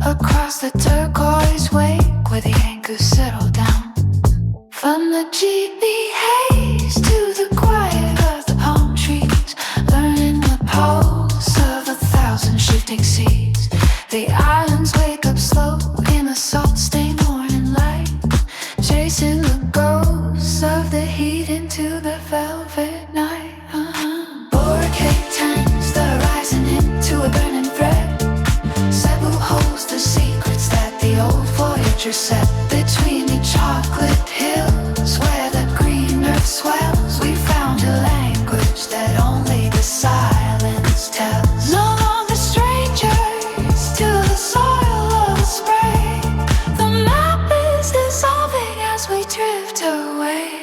across the turquoise wake where the anchors settle down. From the jeepney haze to the quiet of the palm trees, learning the pulse of 1,000 shifting seas. The islands wake up slow in the salt-stained morning light, chasing the ghosts of the heat into the velvet night. Boracay turns the horizon into a burning thread. Cebu holds the secrets that the old voyager set between the chocolate hills where the green earth swells. We found a language that only the silence tells. No longer strangers to the soil of the spray. The map is dissolving as we drift away.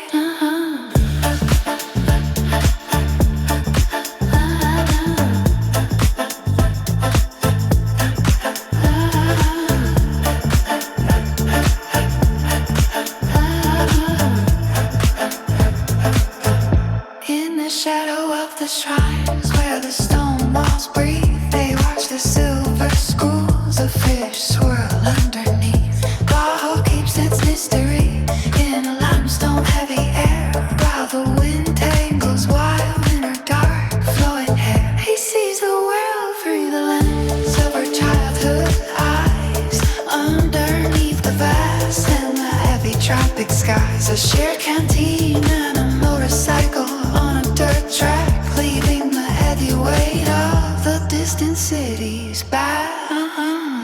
The shrines where the stone walls breathe, they watch the silver schools of fish swirl underneath. Bajo keeps its mystery in a limestone heavy air, while the wind tangles wild in her dark flowing hair. He sees the world through the lens of her childhood eyes, underneath the vast and the heavy tropic skies. A shared canteen and a motorcycle on a dirt track, leaving the heavy weight of the distant cities back.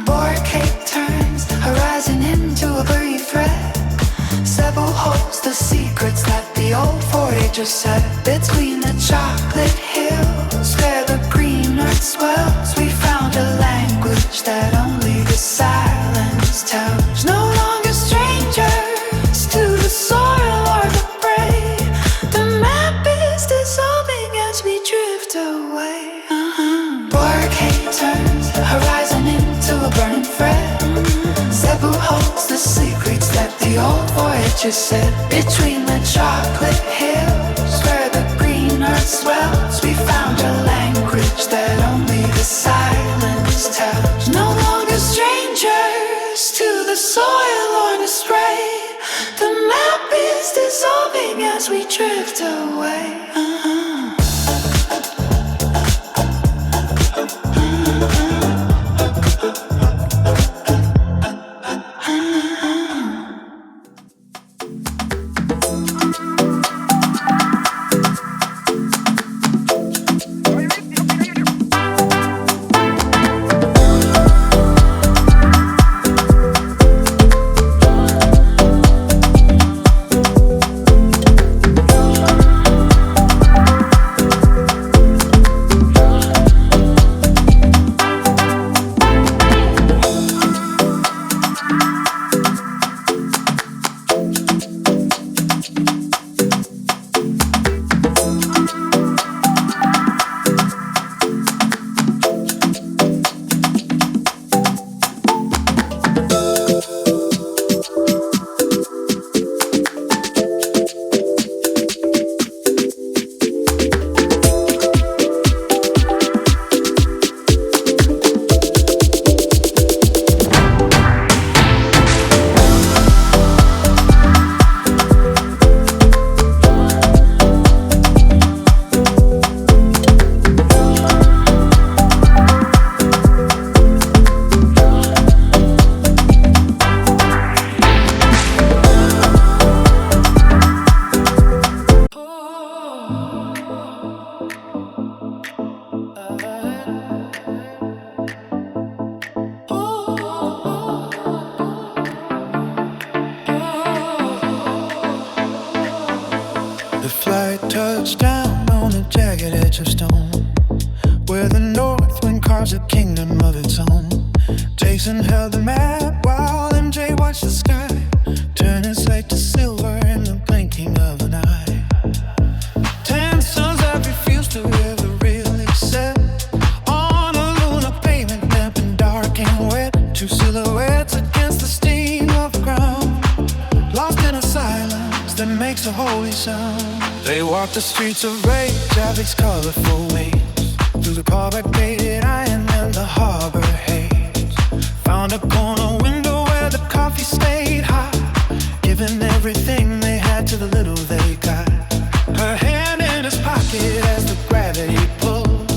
Boracay turns horizon into a blurry thread. Cebu holds the secrets that the old voyager said between the chocolate hills where the green earth swells. We found a language that only the silence tells. No longer strangers to the soil or the prey. The map is dissolving as we drift away. Boracay turns the horizon into a burning thread. Cebu holds the secrets that the old voyager said between the chocolate hills where the green earth swells. We found a language that only the silence tells. No longer strangers to the soil or the spray. The map is dissolving as we drift away. They walk the streets of Reykjavik's colorful waves, through the carbonated iron and the harbor haze. Found a add to the little they got. Her hand in his pocket as the gravity pulled.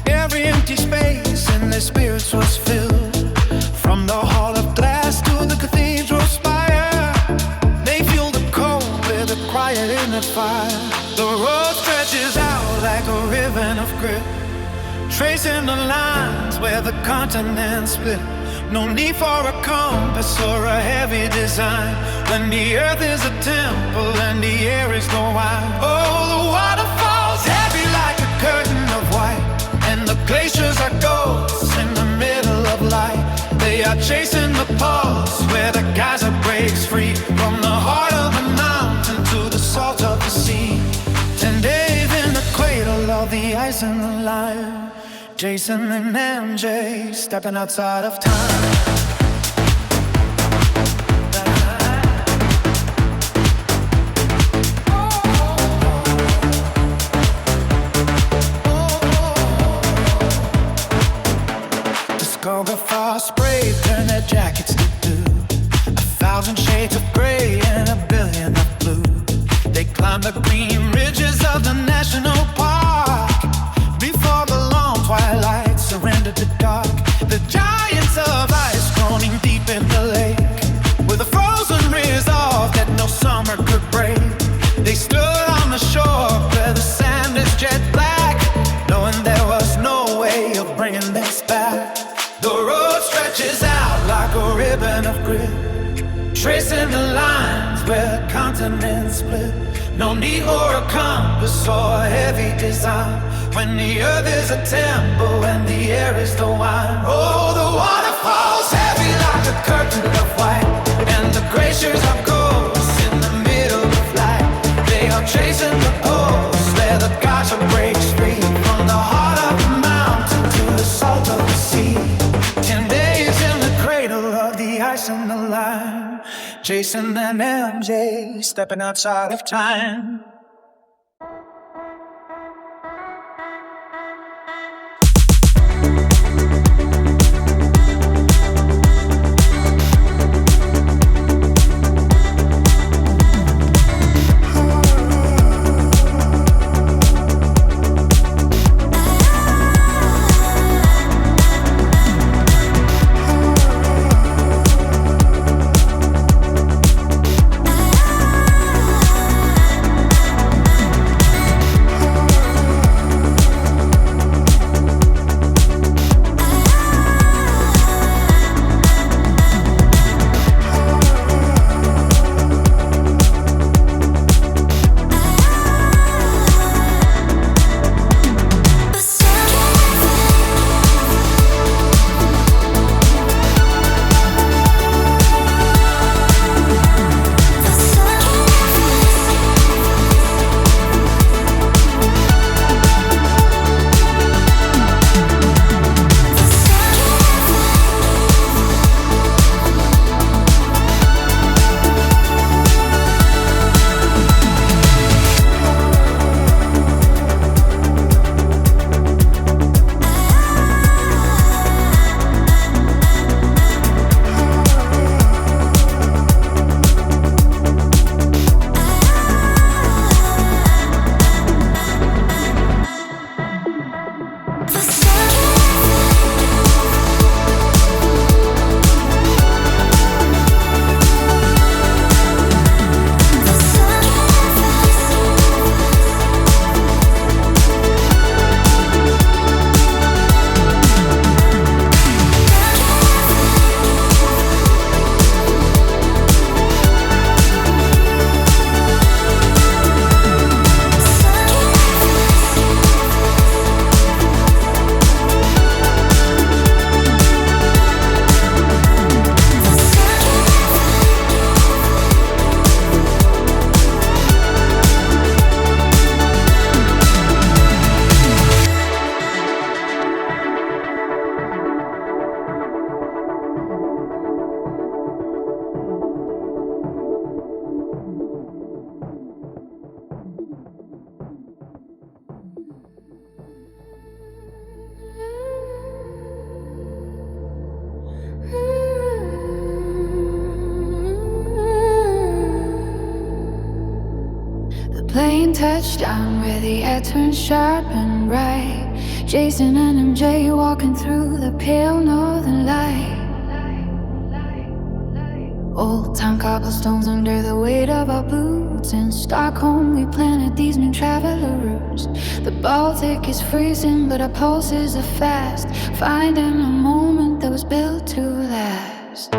Every empty space in their spirits was filled. From the hall of glass to the cathedral spire, they feel the cold with a quiet inner fire. The road stretches out like a ribbon of grit, tracing the lines where the continents split. No need for a compass or a heavy design when the earth is a temple and the air is the wine. Oh, the waterfalls heavy like a curtain of white, and the glaciers are ghosts in the middle of light. They are chasing the pulse where the geyser breaks free, from the heart of the mountain to the salt of the sea. 10 days in the cradle of the ice and the lime. Jason and MJ stepping outside of time. Discographer spray turn their jackets to blue. 1,000 shades of gray and a billion of blue. They climb the green ridges of the national park before the long twilight surrendered to dark. The giants of ice groaning deep in the lake, with a frozen resolve that no summer could break. They stood on the shore where the sand is jet black, knowing there was no way of bringing this back. The road stretches out like a ribbon of grit, tracing the lines where continents split. No need for a compass or a heavy design when the earth is a temple and the air is the wine. Oh, the waterfalls heavy like a curtain of white, and the glaciers are ghosts in the middle of light. They are chasing the poles where the geyser breaks free, from the heart of the mountain to the salt of the sea. 10 days in the cradle of the ice and the lime. Jason and MJ stepping outside of time. touchdown where the air turns sharp and bright. Jason and MJ walking through the pale northern light. Old time cobblestones under the weight of our boots. In Stockholm we planted these new traveler routes. The Baltic is freezing but our pulses are fast, finding a moment that was built to last.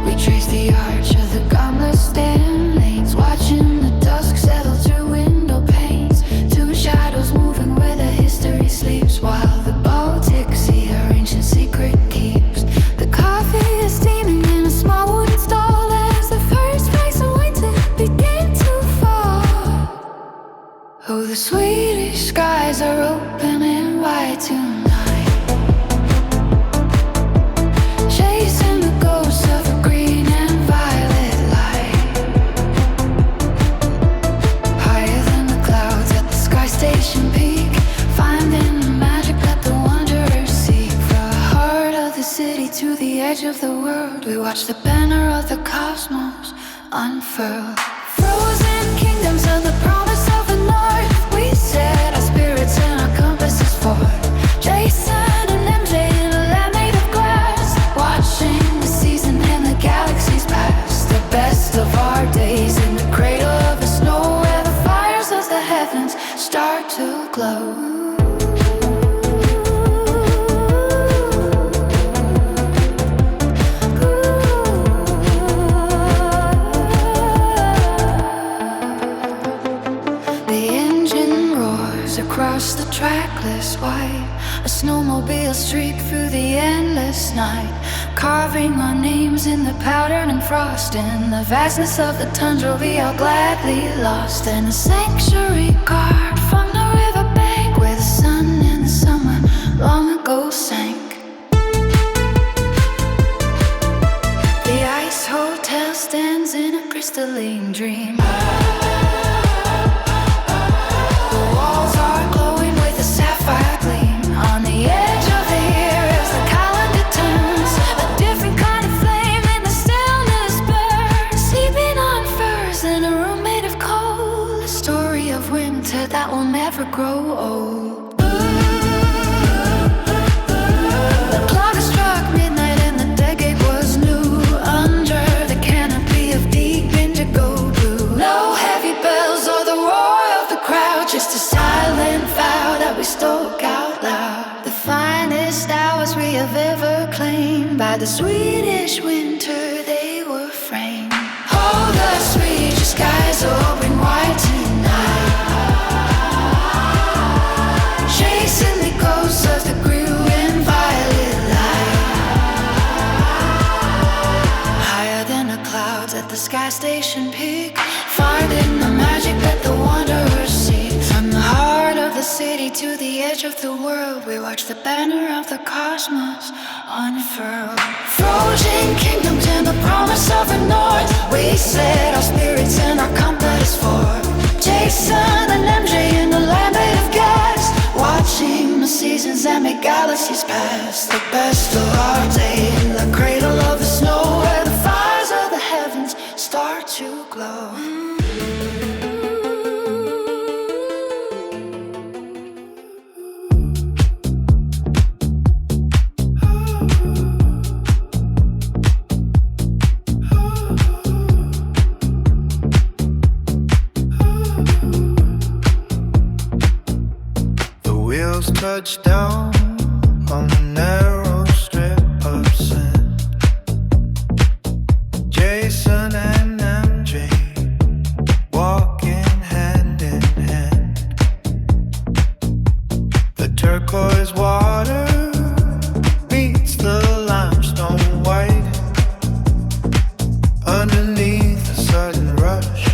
We trace the arch of the gauntlet stand lanes, watching the dusk settle through window panes. Two shadows moving where the history sleeps, while the Baltic Sea our ancient secret keeps. The coffee is steaming in a small wooden stall as the first flakes of winter begin to fall. Oh, the Swedish skies are open and wide tonight, chasing the ghosts of a green and violet light. Higher than the clouds at the sky station peak, finding the magic that the wanderers seek. From the heart of the city to the edge of the world, we watch the banner of the cosmos unfurl. Frozen kingdoms and the promise of the north, we set our spirits and our compasses forth. Jason and MJ in a land made of glass, watching the season and the galaxies pass. The best of our days in the cradle of the snow, where the fires of the heavens start to glow. Across the trackless white, a snowmobile streak through the endless night, carving our names in the pattern and frost. In the vastness of the tundra we are gladly lost, in a sanctuary carved from the riverbank, where the sun in the summer long ago sank. The ice hotel stands in a crystalline dream. On the edge of the year as the calendar turns, a different kind of flame in the stillness burns. Sleeping on furs in a room made of coal, a story of winter that will never grow old. The clock struck midnight and the decade was new, under the canopy of deep indigo blue. No heavy bells or the roar of the crowd, just a silent vow that we spoke out loud. The finest hours we have ever claimed, by the Swedish winter they were framed. Oh, the Swedish skies are open wide tonight, chasing the ghosts of the blue and violet light. Higher than the clouds at the sky station peak, finding the magic that the wanderers seek. From the heart of the city to the edge of the world, we watch the banner of the cosmos unfurl. Frozen kingdoms and the promise of the north, we set our spirits and our compass forth. Jason and MJ in the land made of gas, watching the seasons and make galaxies pass. The best of our day in the cradle of the snow, where the fires of the heavens start to glow. Touch down on the narrow strip of sand. Jason and MJ walking hand in hand. The turquoise water meets the limestone white underneath the sudden rush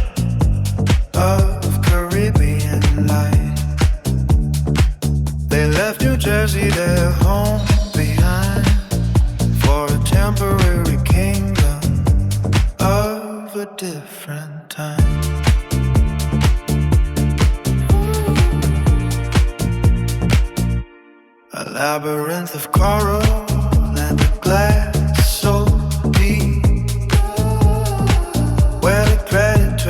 of Caribbean light. They left New Jersey, their home behind, for a temporary kingdom of a different time. A labyrinth of coral and a glass so deep, where the predators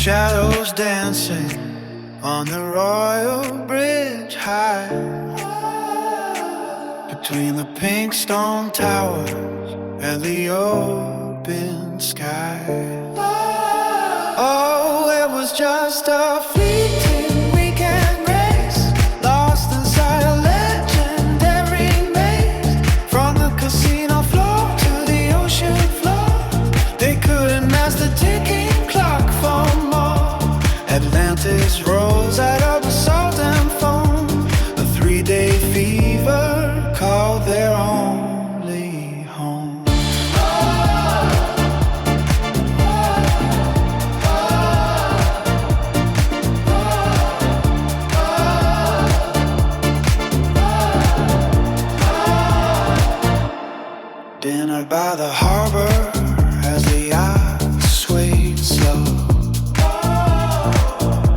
shadows dancing on the Royal Bridge high, between the pink stone towers and the open sky. Oh, it was just a fleeting weekend race, lost inside a legendary maze. From the casino floor to the ocean floor, they couldn't match the ticking clock for more. Atlantis rose out of the salt and foam, a 3-day fever called their only home. Dinner by the harbor as the yacht swayed slow,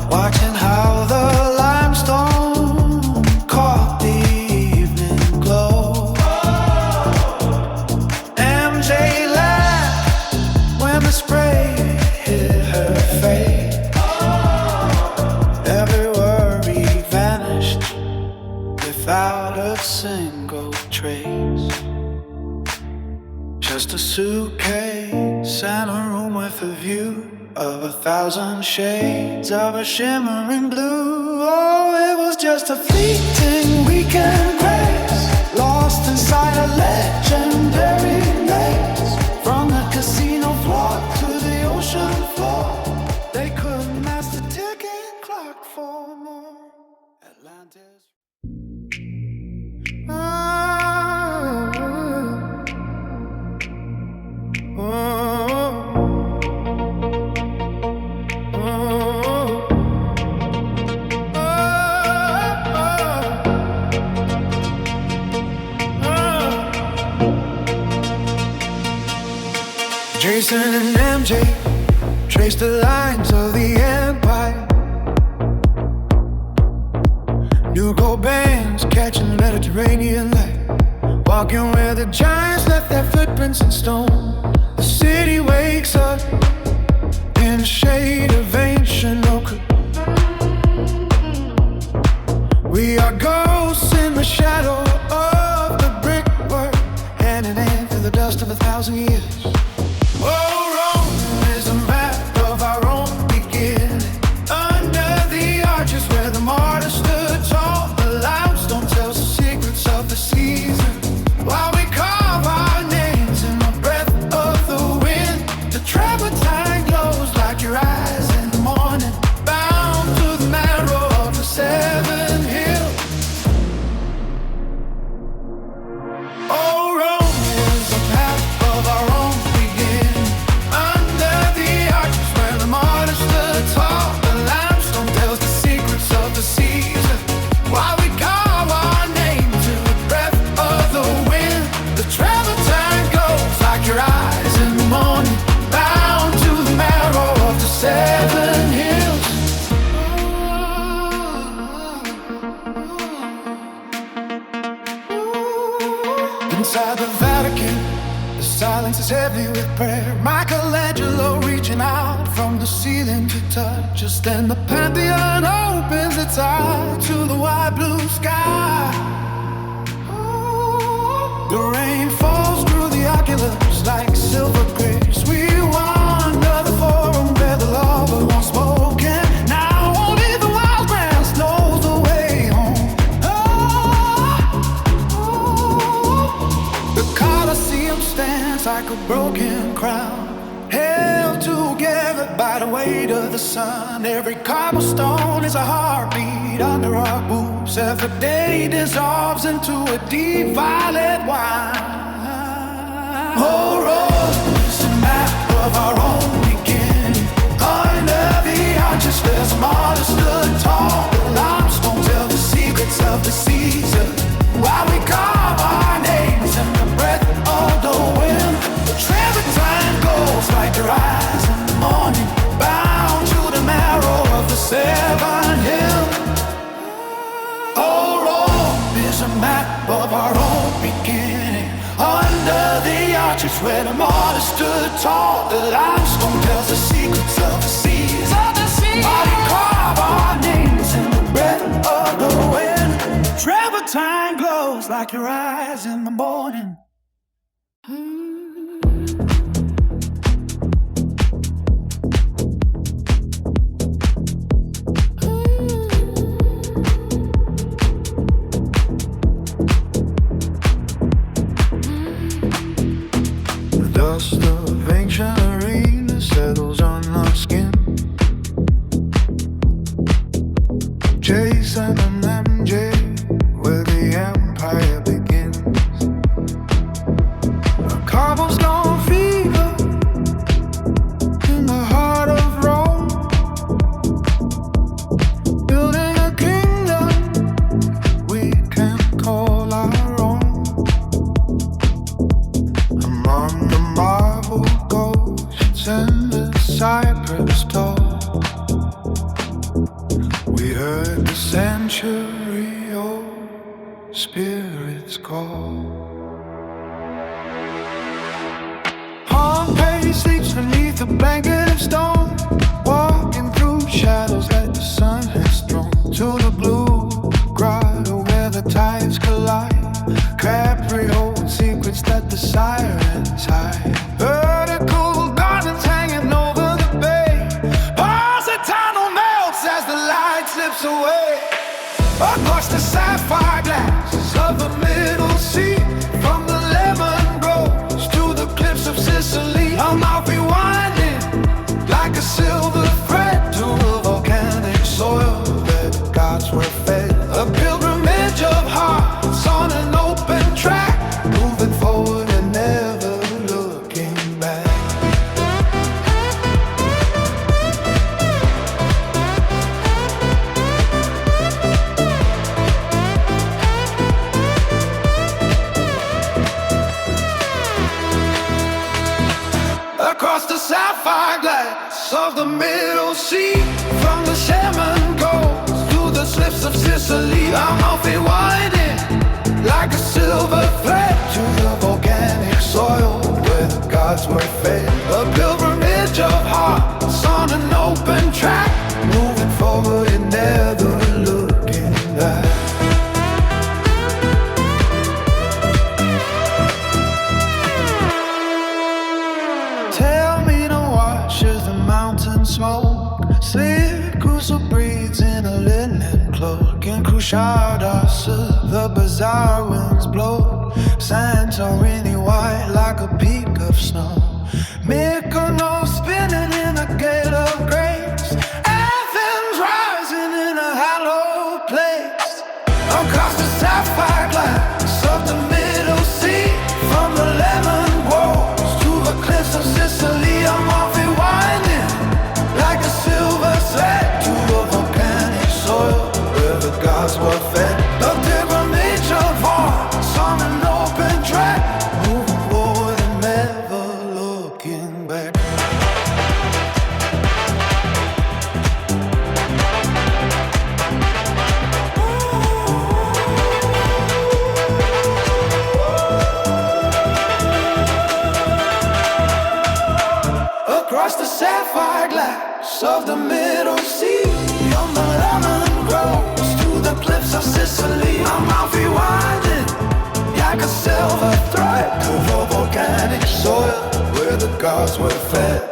watching how the limestone caught the evening glow. MJ laughed when the spray hit her face. Every worry vanished without a single trace. Just a suitcase and a room with a view of 1,000 shades of a shimmering blue. Oh, it was just a fleeting weekend grace, lost inside a legendary maze. From the casino floor to the ocean floor, they couldn't match the ticking clock for more. Atlantis. Jason and MJ traced the lines of the empire. New gold bands catching the Mediterranean light, walking where the giants left their footprints in stone. The city wakes up in the shade of ancient oak. We are ghosts in the shadow of the brickwork, hand in hand through the dust of 1,000 years. Oh, Rome is a map of our own beginning. Under the arches where the martyrs stood tall, the limestone tells the secrets of the season. While we carve our names in the breath of the wind, the travertine glows like your eyes in the morning, bound to the marrow of the 7 hills. Oh, Rome is a map of our own beginning. Under the arches where the martyrs stood tall, the limestone tells the secrets of the season. While we carve our names in the breath of the wind, the travertine glows like your eyes in the morning, bound to the marrow of the 7 hills. Inside the Vatican, the silence is heavy with prayer. Michelangelo reaching out from the ceiling to touch us. Then the Pantheon opens its eyes to the wide blue sky. The rain falls through the oculus like silver grapes. We wander the forum where the law was once spoken. Now only the wild grass knows the way home. The Colosseum stands like a broken crown, held together by the weight of the sun. Every cobblestone is a heartbeat under our boots. Every day dissolves into a deep violet wine. Oh, Rome is a map of our own beginning. Under the arches there's a martyr stood tall. The limestone tells the secrets of the season. While we carve our names in the breath of the wind, the travertine goes like your eyes in the morning, bound to the marrow of the 7 hills. Oh, Rome is a map of our own beginning. Under the arches where the martyrs stood tall, the limestone tells the secrets of the seas. like your eyes in the morning. The dust of ancient arenas settles on our skin. Chasing an MJ where the empire begins. A cobblestone fever in the heart of Rome, building a kingdom we can call our own. Among the marble ghosts and the cypress tall, we heard the century-old spirits call. Pompeii sleeps beneath a blanket of stone, walking through shadows that the sun has thrown to the blue grotto where the tides collide. Capri holds secrets that the sirens hide. Vertical gardens hanging over the bay. Positano melts as the light slips away. Across the sapphire glasses of the middle sea, from the lemon groves to the cliffs of Sicily, I'm out rewinding like a silver thread to a volcanic soil that gods were fed. A pilgrimage of hearts on an open track, moving forward and never looking back. Across the sapphire glass of the middle sea, from the shaman coast to the slips of Sicily, I'm off rewinding like a silver thread to the volcanic soil where the gods were fed. A pilgrimage of hearts on an open track, moving forward and never looking back. Tell me to watch as the mountains smoke. Slit Crusoe breathes in a linen cloak. In Cruciadasa, the bizarre winds blow. Santorini white like a peak of snow. Mykonos spinning in a gale of grace. Athens rising in a hallowed place. Across the sapphire glass of the middle sea, from the lemon groves to the cliffs of Sicily, I'm off rewinding like a silver thread to a volcanic soil where the gods were fed. A pilgrimage of hearts on an open track, moving forward and never looking back. Across the sapphire glass of the middle sea, on the lemon groves to the cliffs of Sicily, I'm out rewinding like a silver thread to the volcanic soil where the gods were fed.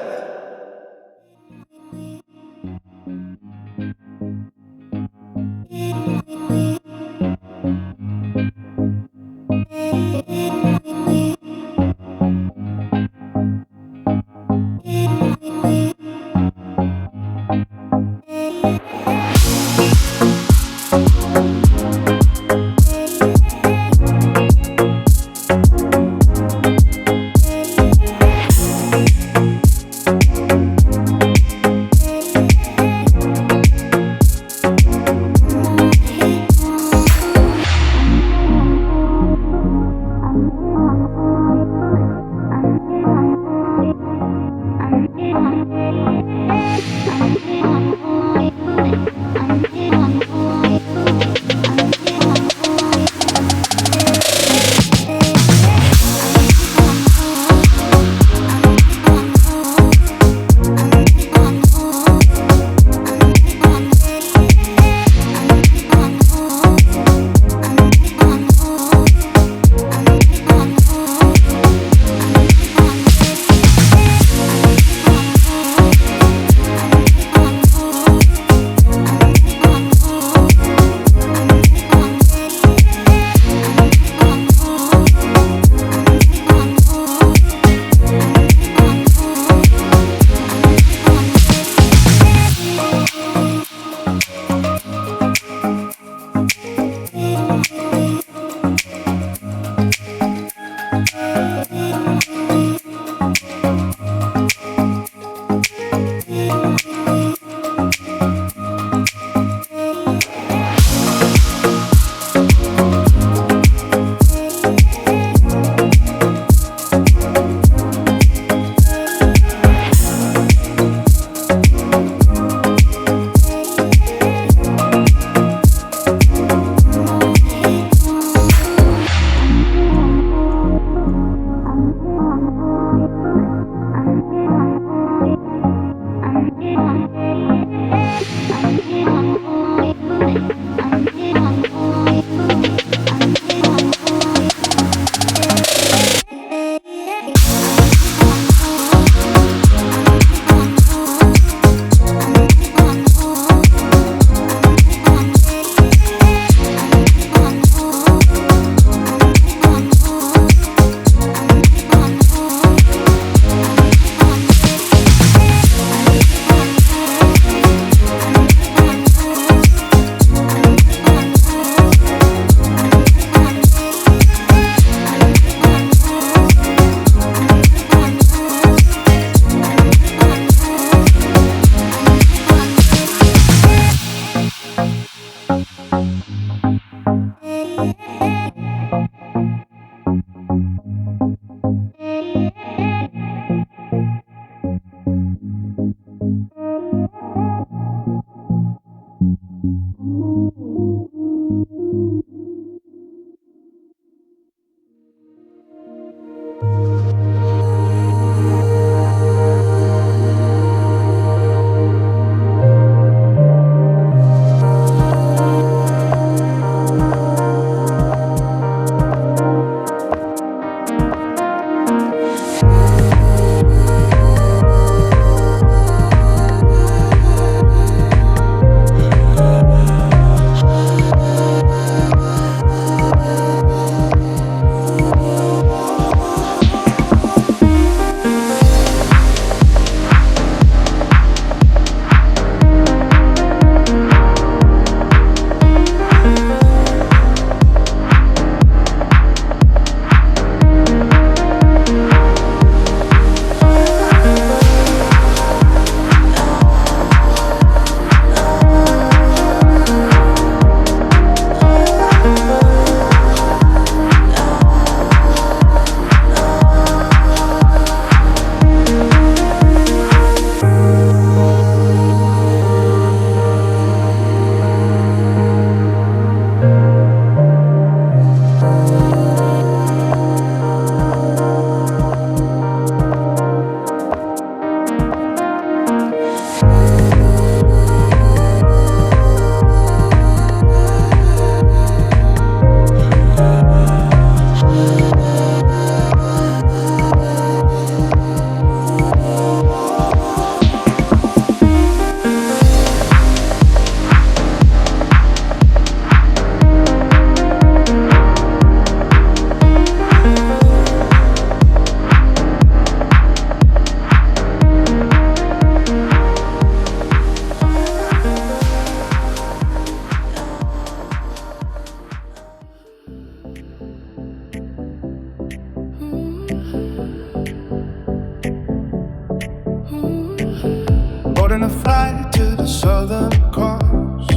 Boarding a flight to the southern coast,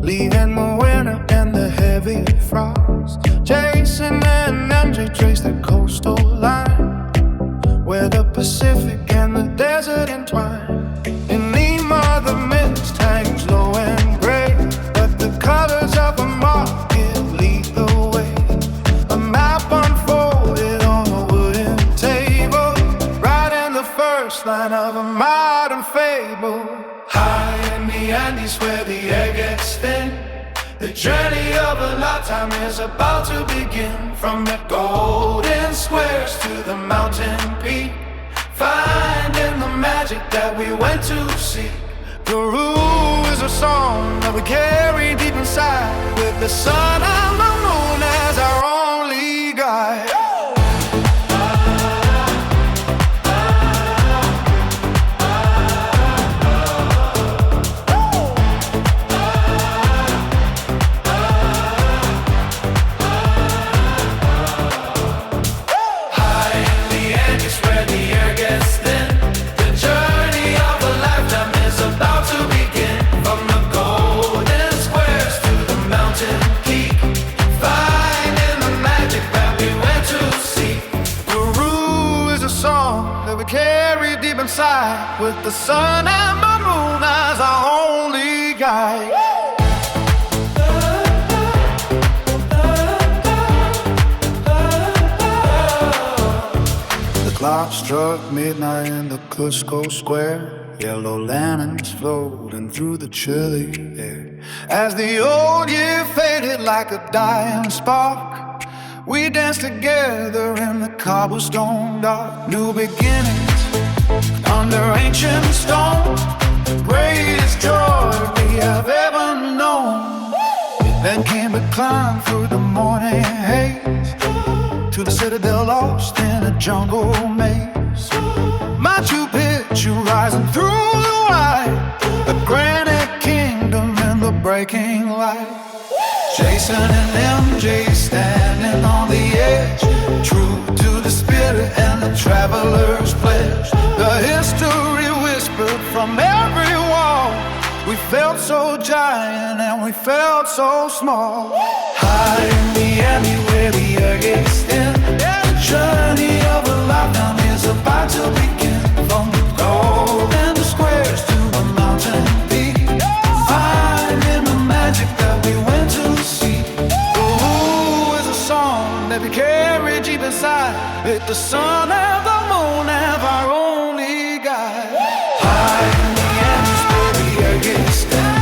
leaving the winter and the heavy frost. Jason and MJ trace the coastal line, where the Pacific and the desert entwine. In Lima the mist hangs low and gray, but the colors of a market lead the way. A map unfolded on a wooden table, writing the first line of a modern fable. High in the Andes where the air gets thin, the journey of a lifetime is about to begin. From the golden squares to the mountain peak, finding the magic that we went to seek. Peru is a song that we carry deep inside, with the sun and the moon as our only guide. Carry deep inside, with the sun and the moon as our only guide. The clock struck midnight in the Cusco Square, yellow lanterns floating through the chilly air. As the old year faded like a dying spark, we danced together in the cobblestone dark. New beginnings under ancient stone, the greatest joy we have ever known. Then came a climb through the morning haze, to the citadel lost in a jungle maze. Machu Picchu rising through the light, the granite kingdom in the breaking light. Jason and MJ standing on the edge, true to the spirit and the traveler's pledge. The history whispered from every wall. We felt so giant and we felt so small. High in the Andes where the air gets thin, the journey of a lifetime is about to begin. From the golden squares to the mountain With the sun and the moon as our only guide. High in the Andes, baby, against them.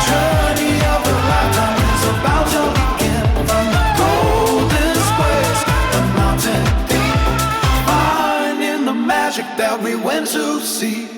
Journey of a lifetime is about to begin. From the golden squares, the mountain peak, finding the magic that we went to seek.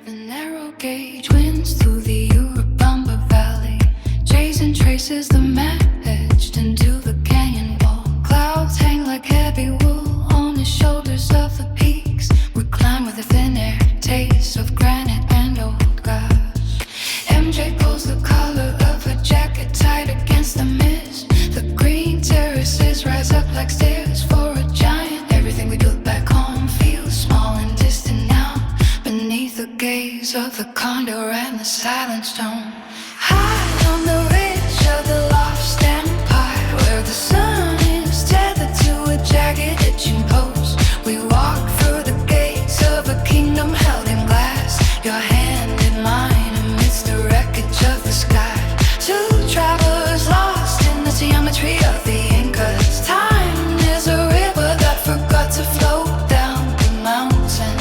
The narrow gauge winds through the Urubamba Valley, chasing traces the map etched into the canyon wall. Clouds hang like heavy wool on the shoulders of the peaks. We climb with a thin air taste of granite and old grass. MJ pulls the collar of her jacket tight against the mist. The green terraces rise up like stairs for a giant. Everything we built back home feels small and distant now, beneath the gaze of the condor and the silent stone. High on the ridge of the lost empire, where the sun is tethered to a jagged itching post, we walk through the gates of a kingdom held in glass, your hand in mine amidst the wreckage of the sky. Two travelers lost in the geometry of the Incas. Time is a river that forgot to flow down the mountain.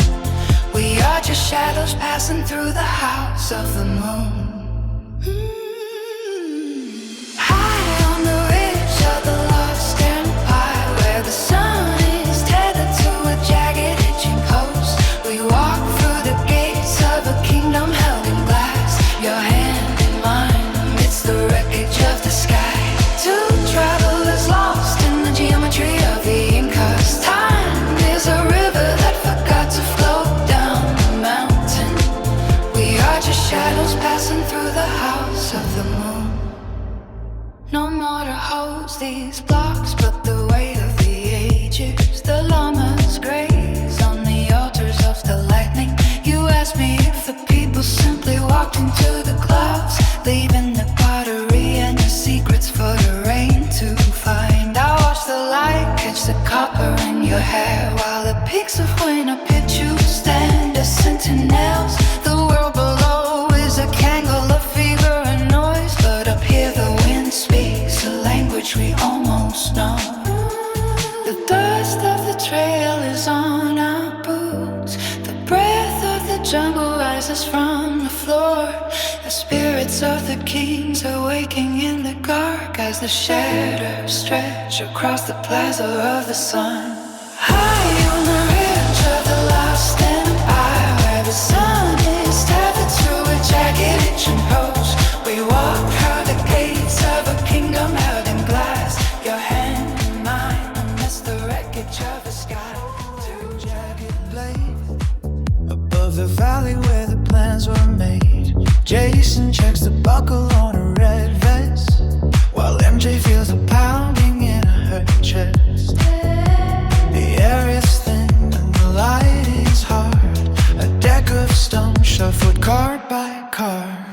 We are just shadows passing through the house of the moon. High on the ridge of the lost empire, where the sun is tethered to a jagged itching post, we walk through the gates of a kingdom held in glass, your hand in mine amidst the wreckage of the sky. Two travelers lost in the geometry of the Incas. Time is a river that forgot to flow down the mountain. We are just shadows passing through the house of the moon. No mortar holds these blocks but the weight of the ages. The llamas graze on the altars of the lightning. You asked me if the people simply walked into the clouds, leaving the pottery and the secrets for the rain to find. I watch the light catch the copper in your hair, while the peaks of Huayna Picchu stand as sentinels. The world below is a tangle of fever and noise, but up here the wind speaks a language we almost know. The dust of the trail is on our boots. The breath of the jungle rises from the floor. The spirits of the kings are waking in the dark as the shadows stretch across the plaza of the sun. High on the ridge of the lost empire, where the sun is tethered to a jagged itching post, we walk through the gates of a kingdom held in glass, your hand in mine amidst the wreckage of the sky. Two jagged blades above the valley where the plans were made. Jason checks the buckle on a red vest, while MJ feels the pounding in her chest. The air is thin and the light is hard, a deck of stone shuffled card by card.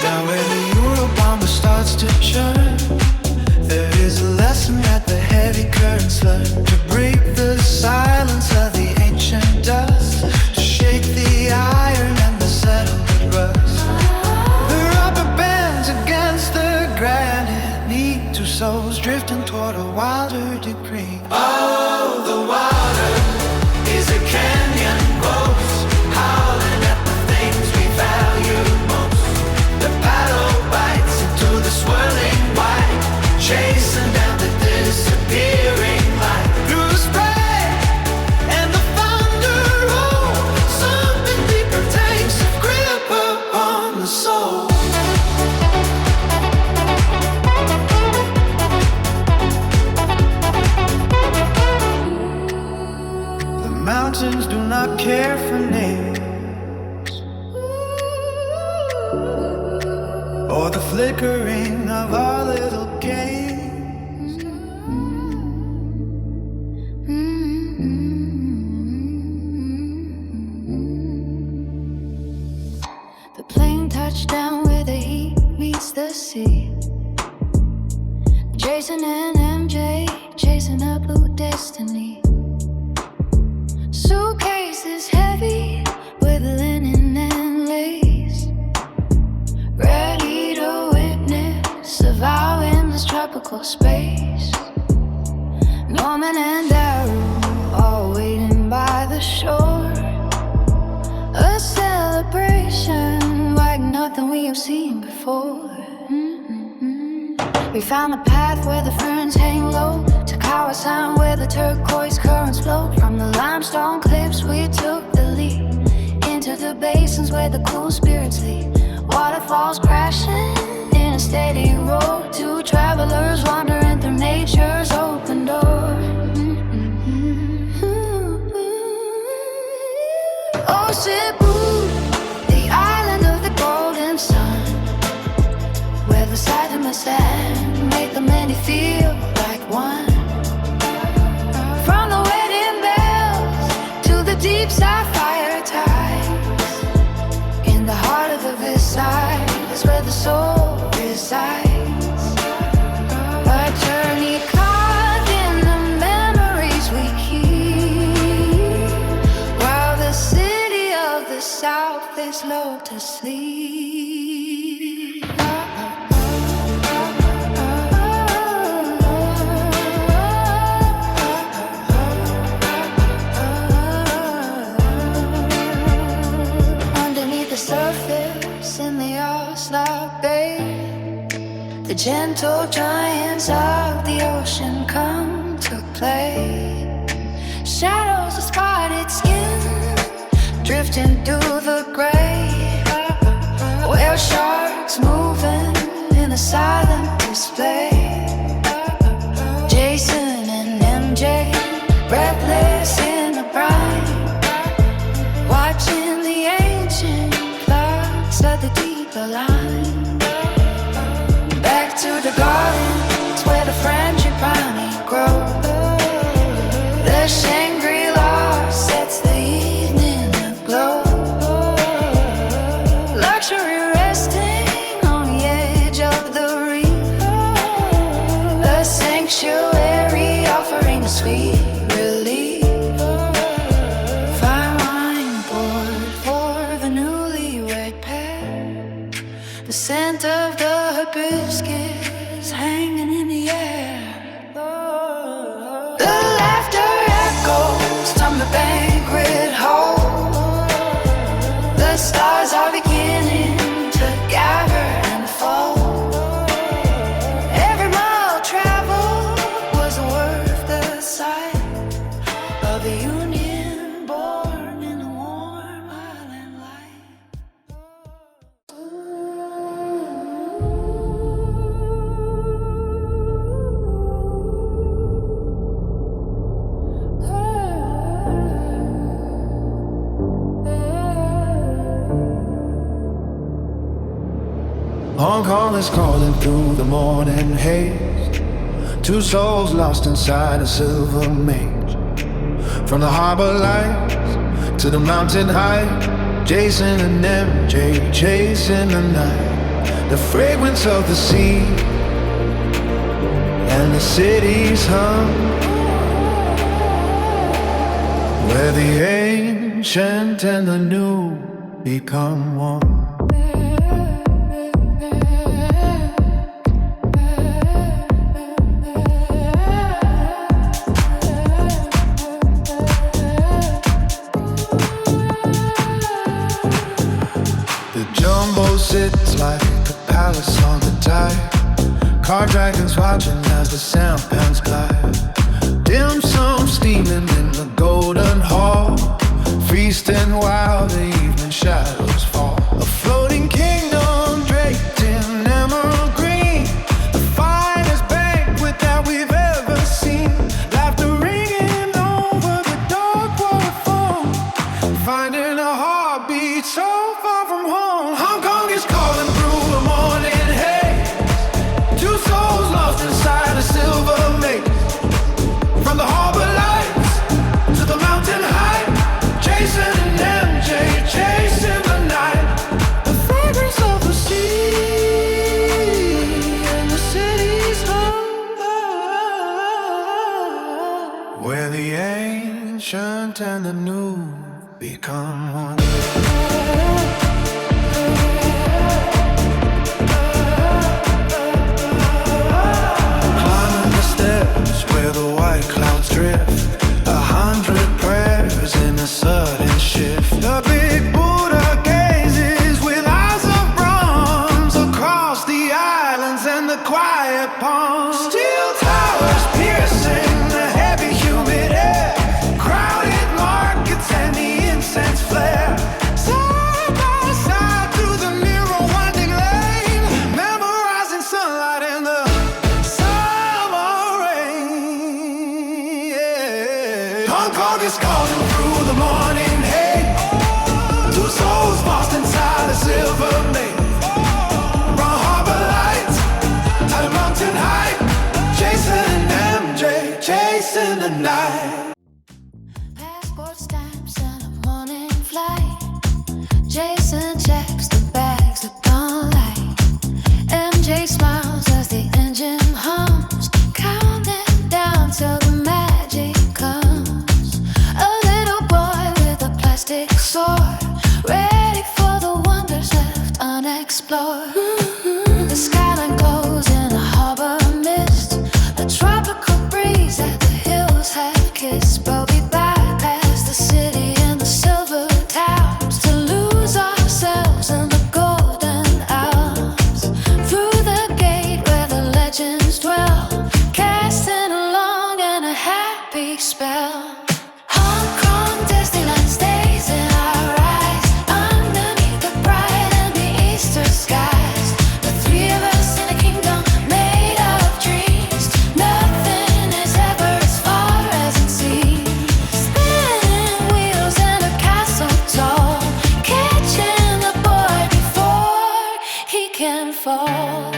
Now where the Eurobomber starts to churn, there is a lesson that the heavy currents learn, to break the silence of the ancient dust, to shake the iron and the settled rust. The rubber bands against the granite, need two souls drifting toward a wilder degree. Oh, the water is a canyon ghost, howling at the things we value most. The paddle bites into the swirling white, chasing down the disappearing light. Through the spray and the thunder roll, something deeper takes a grip upon the soul. The mountains do not care for names or the flickering of our little games. The plane touched down where the heat meets the sea. Jason and MJ chasing a blue destiny. disavow in this tropical space. Norman and Daryl all waiting by the shore. A celebration like nothing we have seen before. We found a path where the ferns hang low, to Kawa Sound where the turquoise currents flow. From the limestone cliffs we took the lead, into the basins where the cool spirits lead. Waterfalls crashing in a steady roar, two travelers wandering through nature's open door. Oh, Cebu, the island of the golden sun, where the sight and the sand make the many feel like one. From the wedding bells to the deep sapphire tides, in the heart of the Versailles is where the soul resides. A journey caught in the memories we keep, while the city of the South is lulled to sleep. The surface in the Iceland Bay, the gentle giants of the ocean come to play. Shadows of spotted skin drifting through the gray, whale sharks moving in a silent display. Jason and MJ breathless in the brine, watching the ancient at the deeper line. Back to the gardens where the frangipani grow. The Shangri-La sets the evening aglow. Luxury resting on the edge of the reef, a sanctuary offering a sweet relief. Fine wine poured for the newlywed pair, the scent of the hibiscus hanging in the air. The laughter echoes from the banquet hall. The stars are beginning to gather and fall. Every mile traveled was worth the sight of a union born in a warm island light. Hong Kong is calling through the morning haze, two souls lost inside a silver maze. From the harbor lights to the mountain height, Jason and MJ chasing the night. The fragrance of the sea and the city's hum, where the ancient and the new become one. Sits like a palace on the tide, car dragons watching as the sampans glide. Dim sum steaming in the golden hall, feasting while the evening shadows fall. A floating kingdom draped in emerald green, the finest banquet that we've ever seen. Laughter ringing over the dark waterfall, finding a heartbeat so far from home. Hong Kong is calling through the morning haze, two souls lost inside a silver maze. From the harbor lights to the mountain height, Jason and MJ chasing the night. The fragrance of the sea and the city's hum, where the ancient and the new become one. quiet palms. Steel towers piercing the heavy humid air. Crowded markets and the incense flare. Side by side through the narrow winding lane. Memorizing sunlight in the summer rain. Yeah. Hong Kong is calling through the morning. Hey, two souls lost inside a silver maze. Chasing MJ, chasing the night. Passport stamps and a morning flight. Jason checks the bags that don't light. MJ smiles as the engine hums, counting down till the magic comes. A little boy with a plastic sword, ready for the wonders left unexplored. The skyline glows in a harbor mist. A tropical breeze that the hills have kissed. But we bypass the city and the silver towers to lose ourselves in the golden hours. Through the gate where the legends dwell, casting a long and a happy spell. Hong Kong, Disneyland stays in our eyes. Underneath the bright and the Easter skies, the three of us in a kingdom made of dreams. Nothing is ever as far as it seems. Spinning wheels in a castle tall, catching the boy before he can fall.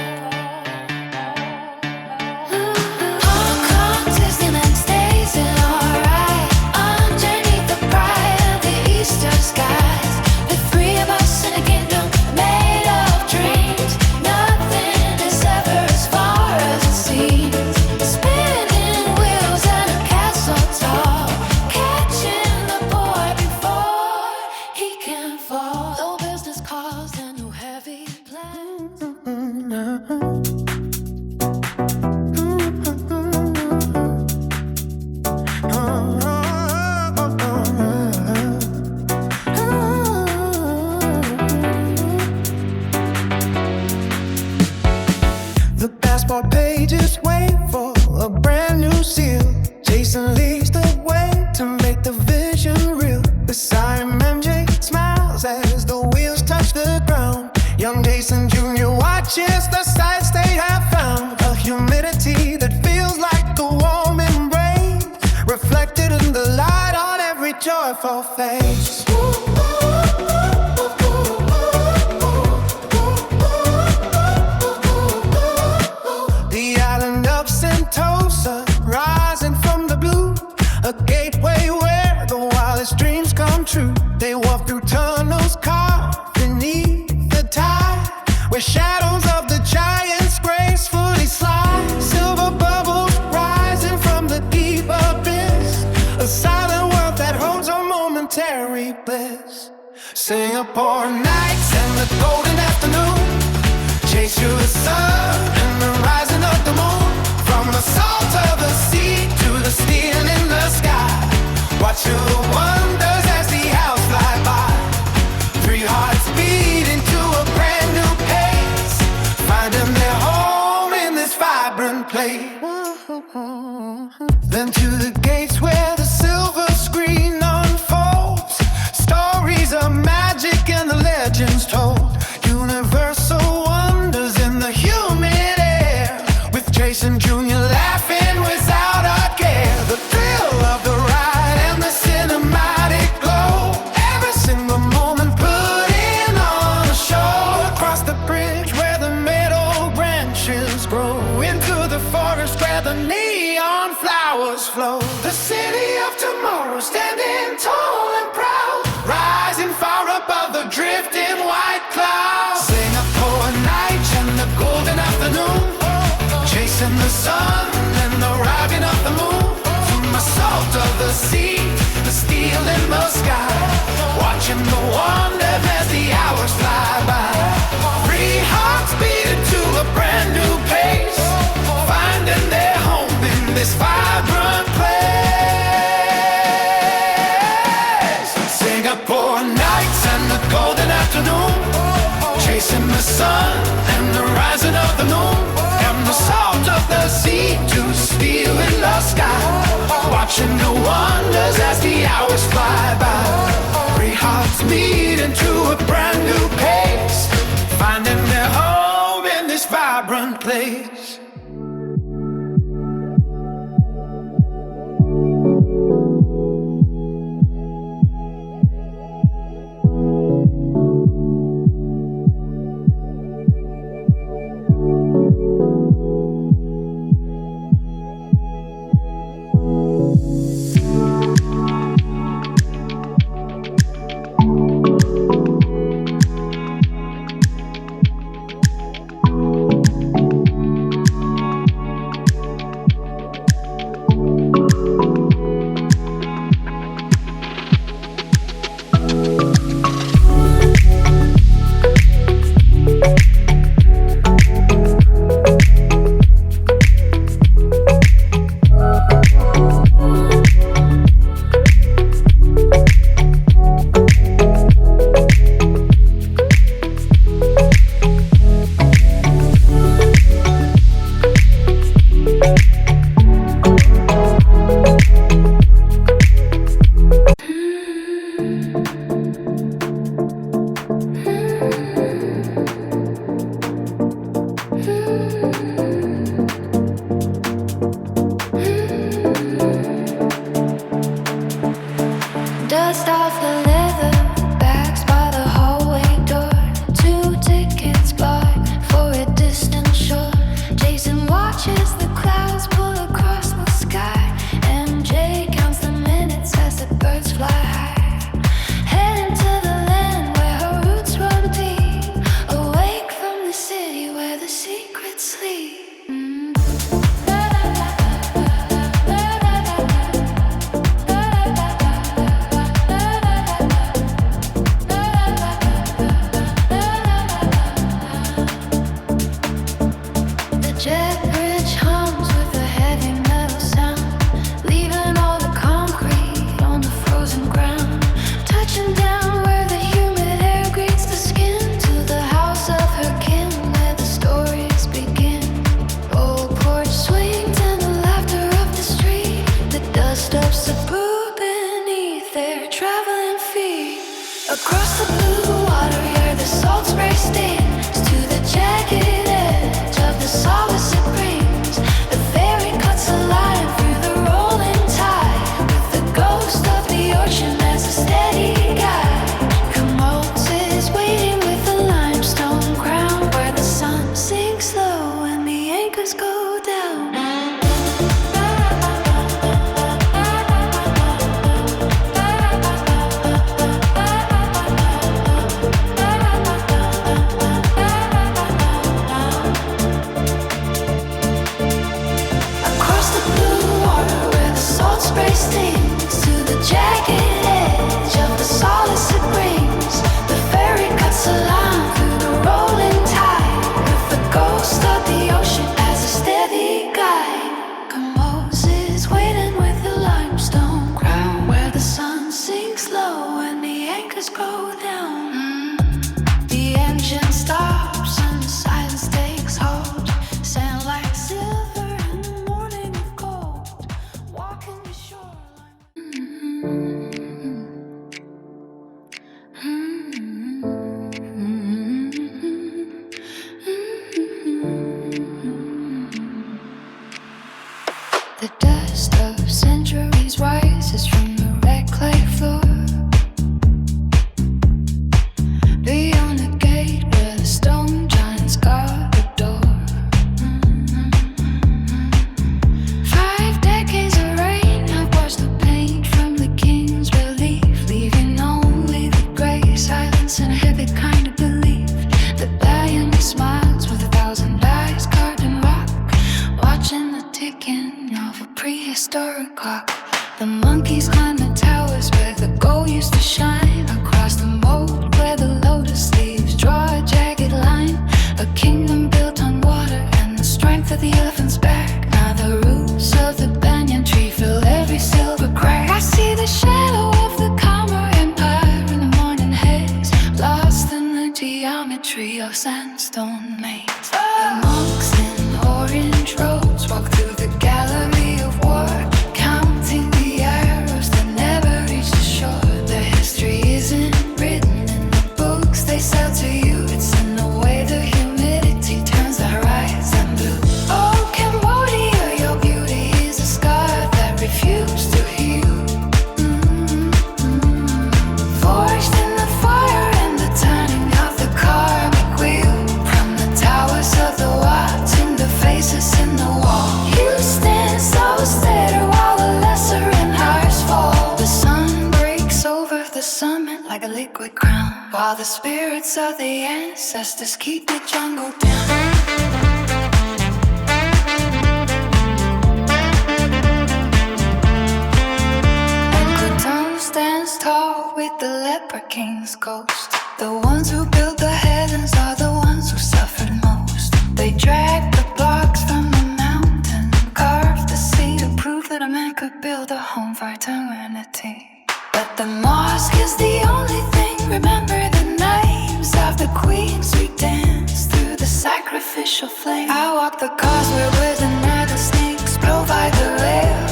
Hong Kong, Disneyland stays in our eye. Underneath the bright and the Easter skies, the three of us in a kingdom made of dreams. Nothing is ever as far as it seems. Spinning wheels in a castle tall, catching the boy before he can fall. No business cards and no heavy plans. The passport pages wait for a brand new seal. Jason leads the way to make the vision real. Beside him, MJ smiles as the wheels touch the ground. Young Jason Jr. watches the sights they have found. A humidity that feels like a warm embrace, reflected in the light on every joyful face. The island of Sentosa, rising from the blue, a gateway where the wildest dreams come true. They walk through tunnels carved beneath the tide, where shadows of the giants gracefully slide. Silver bubbles rising from the deep abyss, a silent world that holds a momentary bliss. Singapore nights and the golden afternoon, chase through the sun and the rising of the moon. From the salt of the sea to the steel in the sky, watch the wonders as the hours fly by. Three hearts beating to a brand new pace, finding their home in this vibrant place. Then to the gates where the silver screen unfolds, stories of magic and the legends told. Universal wonders in the humid air, with Jason Jr. laughing without a care. The thrill of the ride and the cinematic glow, every single moment putting on a show. Across the bridge where the meadow branches grow, into the forest where the neon flowers flow. The city of tomorrow standing tall and proud, rising far above the drifting white clouds. Singapore nights and the golden afternoon, chasing the sun and the rising of the moon. From the salt of the sea, the steel in the sky, watching the wonder as the hours fly by. Three hearts beating to a brand new pace, finding their home in this vibrant place. watching the wonders as the hours fly by. Three hearts beating through a brand new pace, finding their home in this vibrant place. Dust off the leather bags by the hallway door. 2 tickets bought for a distant shore. Jason watches the clouds pull across the sky. MJ counts the minutes as the birds fly high. Heading to the land where her roots run deep. Awake from the city where the secrets sleep. Jet bridge hums with a heavy metal sound, leaving all the concrete on the frozen ground. Touching down where the humid air greets the skin, to the house of her kin where the stories begin. Old porch swings and the laughter of the street, the dust of Cebu beneath their traveling feet. Across the blue water here the salt spray stings to the jagged edge of the solace it brings. The ferry cuts a line through the rolling tide, with the ghost of the ocean as a steady guide. Comotes is waiting with a limestone crown, where the sun sinks low and the anchors go down. Across the blue water where the salt spray stings, to the jagged edge of the solace it brings. The ferry cuts a line through the rolling tide, with the ghost of the ocean as a steady guide. Comotes is waiting with a limestone crown, where the sun sinks low and the anchors go down. The engine stops and the silence takes hold. Sand like silver in the morning of gold. Walking the shoreline. The dust of centuries rises from the red clay floor. Beyond the gate where the stone giants guard the door. 5 decades of rain have washed the paint from the king's relief, leaving only the grey silence and a heavy kind of belief. The lion smiles with 1,000 eyes carved in rock, watching the ticking of a prehistoric clock. The monkeys climb the towers where the gold used to shine, across the moat where the lotus leaves draw a jagged line. A kingdom built on water and the strength of the elephant's back. Now the roots of the banyan tree fill every silver crack. I see the shadow of the Khmer Empire in the morning haze, lost in the geometry of sandstone maze. The monks in orange robes walk through the gallery of war, counting the liquid crown, while the spirits of the ancestors keep the jungle down. Stands tall with the leper king's ghost. The ones who built the heavens are the ones who suffered most. They dragged the blocks from the mountain, carved the sea to prove that a man could build a home for eternity. But the mosque is the only thing. Remember the names of the queens. We dance through the sacrificial flame. I walk the cars where birds and rattlesnakes provide the rail,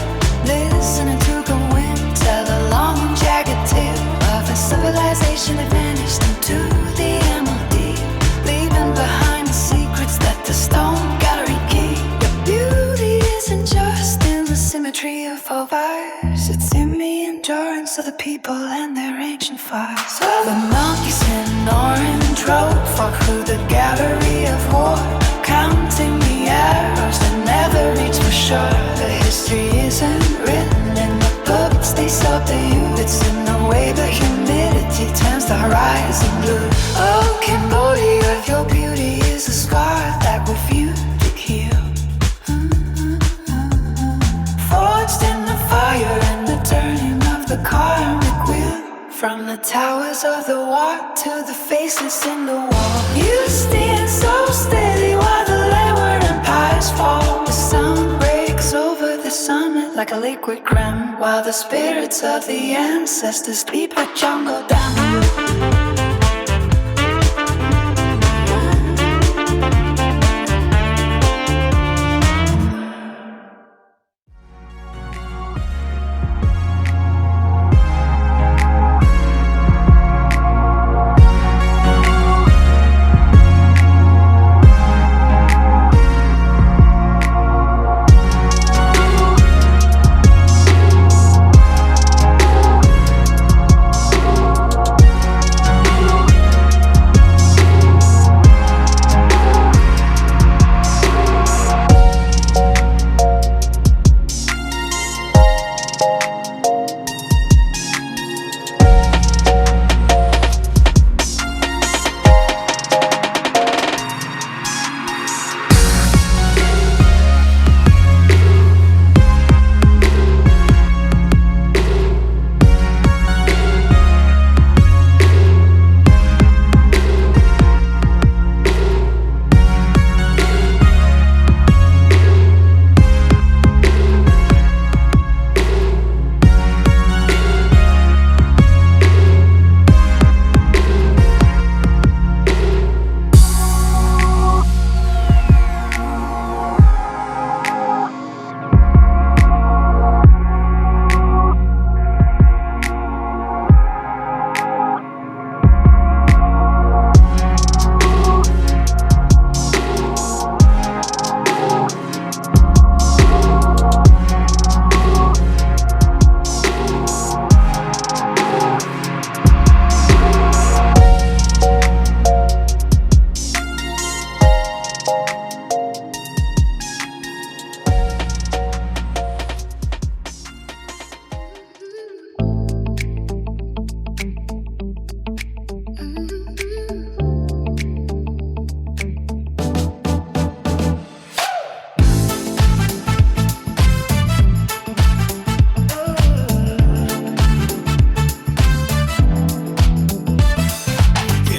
listening to the wind tell a long and jagged tale of a civilization that vanished into the emerald deep, leaving behind the secrets that the stone gallery keep. The beauty isn't just in the symmetry of fires, it's in the endurance of the people and their ancient fires. Well, the monkeys in orange road fought through the gallery of war, counting the arrows that never reach for shore. The history isn't written in the books they sold to you, it's in the way the humidity turns the horizon blue. Oh, Cambodia, your beauty is a scar that refused to heal, forged in the fire and the turning of the karmic wheel. From the towers of the walk to the faces in the wall, you stand so steady while the landward empires fall. The sun breaks over the summit like a liquid crown, while the spirits of the ancestors keep the jungle down.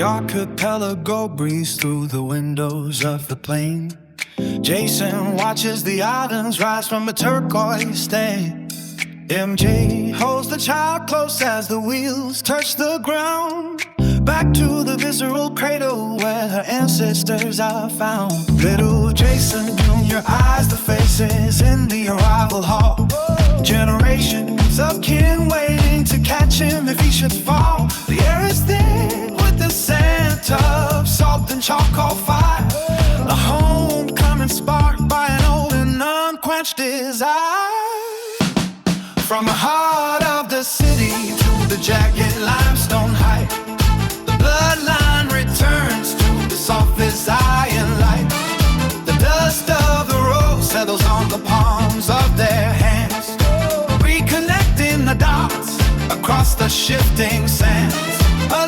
Archipelago breeze through the windows of the plane. Jason watches the islands rise from a turquoise stain. MJ holds the child close as the wheels touch the ground. Back to the visceral cradle where her ancestors are found. Little Jason, Jr. eyes the faces in the arrival hall. Generations of kin waiting to catch him if he should fall. The air is thick with the scent of salt and charcoal fire. A homecoming sparked by an old and unquenched desire. From the heart of the city to the jagged limestone height, the bloodline returns to the softest iron light. The dust of the rose settles on the palms of their hands, reconnecting the dots across the shifting sands. A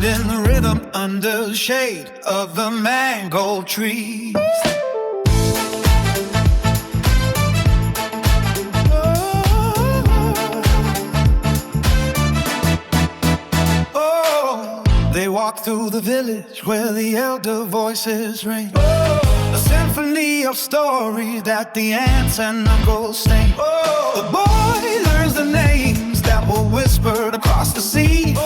finding the rhythm under the shade of the mango trees. They walk through the village where the elder voices ring. A symphony of stories that the aunts and uncles sing. The boy learns the names that were whispered across the sea.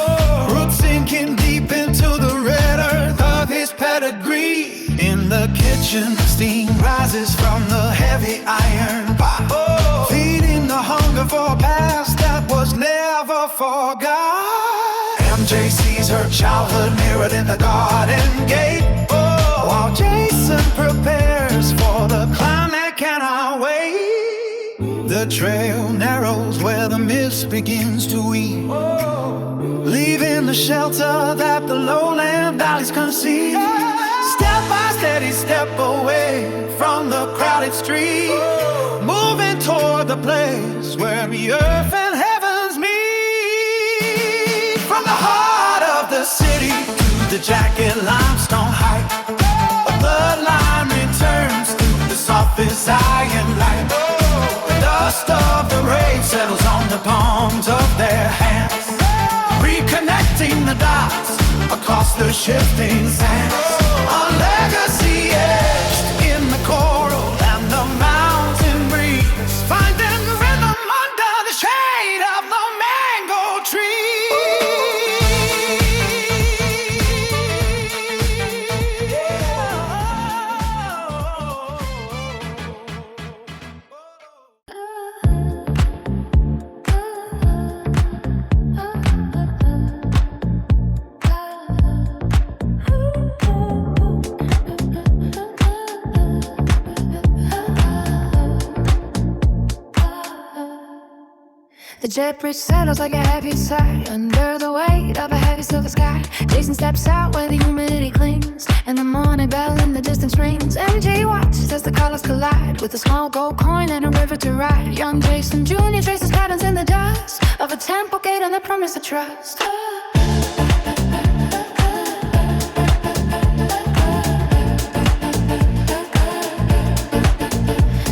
Roots sinking deep into the red earth of his pedigree. In the kitchen, steam rises from the heavy iron pot, feeding the hunger for a past that was never forgot. MJ sees her childhood mirrored in the garden gate, while Jason prepares for the climb that cannot wait. The trail narrows where the mist begins to weave, leaving the shelter that the lowland valleys conceive. Step by steady step away from the crowded street, moving toward the place where the earth and heavens meet. From the heart of the city to the jagged limestone height, a bloodline returns to the softest iron light. The dust of the rain settles on the palms of their hands, reconnecting the dots across the shifting sands. A legacy etched in the coral and the mountain breeze, finding the rhythm under the shade of the mango tree. The jet bridge settles like a heavy sigh under the weight of a heavy silver sky. Jason steps out where the humidity clings, and the morning bell in the distance rings. MJ watches as the colors collide, with a small gold coin and a river to ride. Young Jason Jr. traces patterns in the dust of a temple gate and the promise of trust.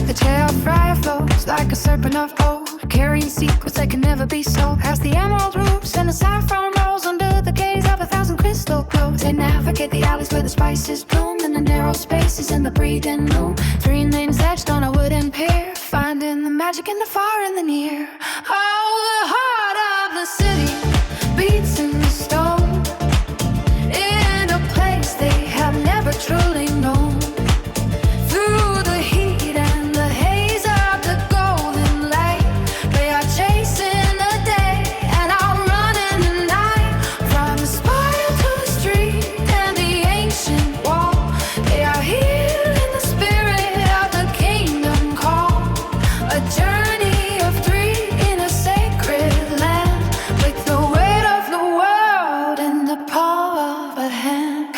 The tail fryer floats like a serpent of old, carrying secrets that can never be sold. Past the emerald roofs and the saffron rolls, under the gaze of 1,000 crystal globes. They navigate the alleys where the spices bloom, in the narrow spaces in the breathing room. 3 names etched on a wooden pier, finding the magic in the far and the near. Oh, the heart of the city beats in the stone, in a place they have never truly known. Through the heat and the haze of the golden light, they are chasing the day and outrunning the night. From the spire to the street and the ancient wall, they are here in the spirit of the kingdom call. A journey of 3 in a sacred land, with the weight of the world in the palm of a hand.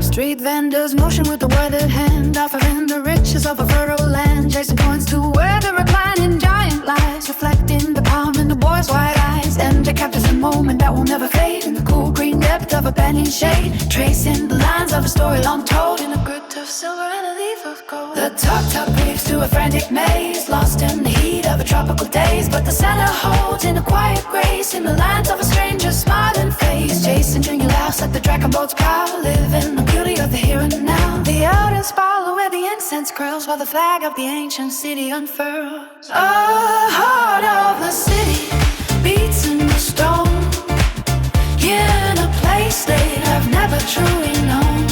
Street vendors motion with the weathered hand, offering the riches of a fertile land. Jason points to where the reclining giant lies, reflecting the palm in the boy's wide eyes. MJ captures a moment that will never fade, in the cool green depth of a banyan shade, tracing the lines of a story long told, in a grit of silver and a leaf of gold. The tuk-tuk weaves through a frantic maze, lost in the heat of a tropical days, but the center holds in a quiet grace, in the lines of a stranger's smiling face. Jason Jr. laughs at the dragon boat's prow, living the beauty of the here and now. The elders follow where the incense curls, while the flag of the ancient city unfurls. Oh, heart of the city beats in the stone, in a place they have never truly known.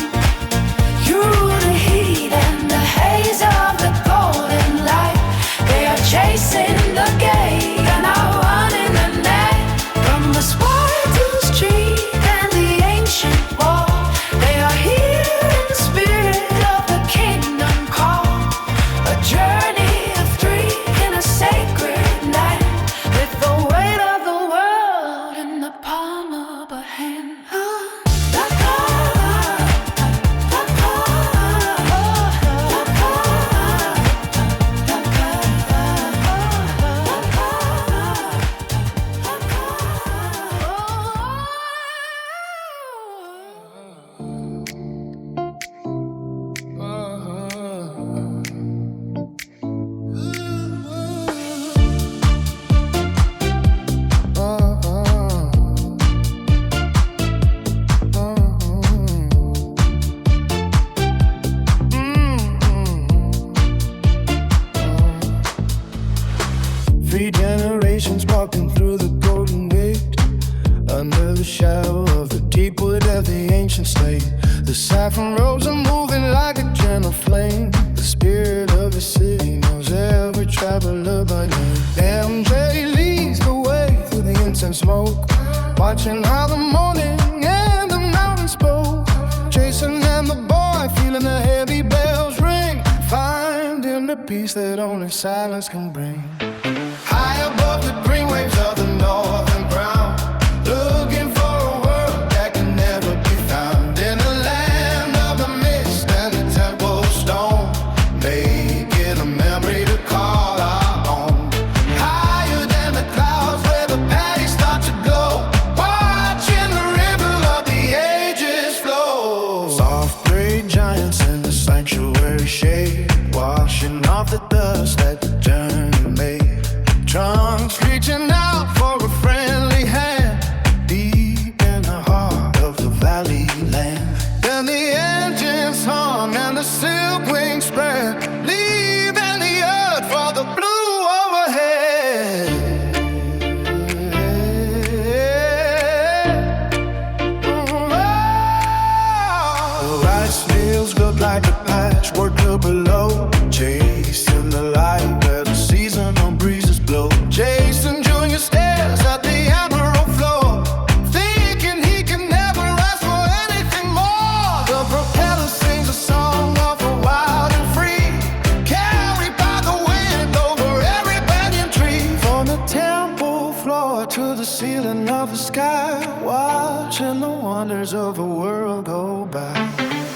Through the heat and the haze of the golden light, they are chasing the gate and outrunning the night. From the spire to the street and the ancient wall, they are here in the spirit of the kingdom call. A journey of 3 in a sacred night, with the weight of the world in the palm of a hand. Three generations walking through the golden gate, under the shadow of the deep wood of the ancient slate. The saffron roads are moving like a gentle flame. The spirit of the city knows every traveler by name. MJ leads the way through the incense smoke, watching how the morning and the mountains spoke. Jason and the boy feeling the heavy bells ring, finding the peace that only silence can bring. High above the green waves of the northern ground, looking for a world that can never be found. In the land of the mist and the temple stone, make it a memory to call our own. Higher than the clouds where the patties start to glow, watching the river of the ages flow. Soft gray giants in the sanctuary shade, washing off the dust that the journey made. Trunks reaching out for a friendly hand, deep in the heart of the valley land. Then the engines hum and the silk wings spread, leaving the earth for the blue overhead. The rice fields look like a patchwork up below, chasing the light where the seasonal breezes blow. Jason Jr. stares at the emerald floor, thinking he can never ask for anything more. The propeller sings a song of a wild and free, carried by the wind over every banyan tree. From the temple floor to the ceiling of the sky, watching the wonders of a world go by.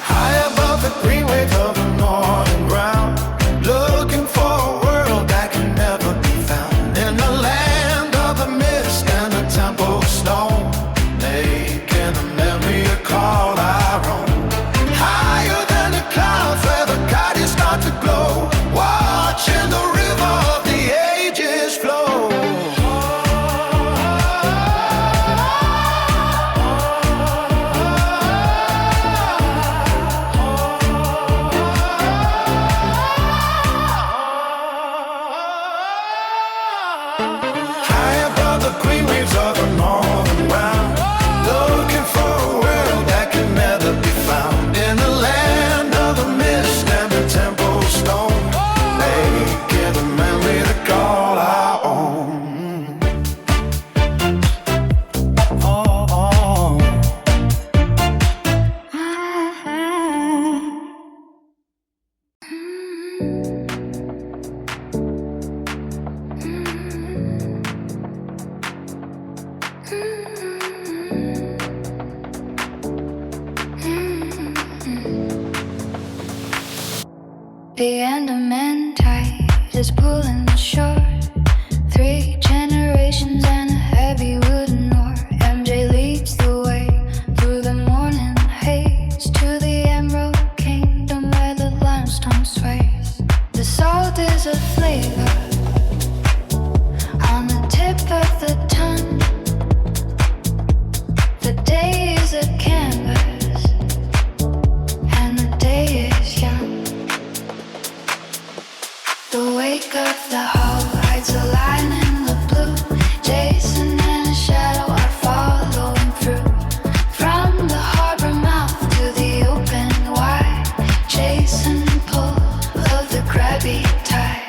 High above the green waves of the northern ground, looking for a world that can never be found. In the land of the mist and the temple stone, making a memory to call our own. Higher than the clouds where the guardians start to glow, watching the river of the ages flow. The Andaman tide is pulling the shore. 3 generations and a heavy wooden oar. MJ leads the way through the morning haze to the Emerald Kingdom where the limestone sways. The salt is a flavor on the tip of the tongue. The day is a canvas and the day is young. The wake of the hull hides a line in the blue. Jason and a shadow are following through. From the harbor mouth to the open wide, chase and pull of the crabby tide.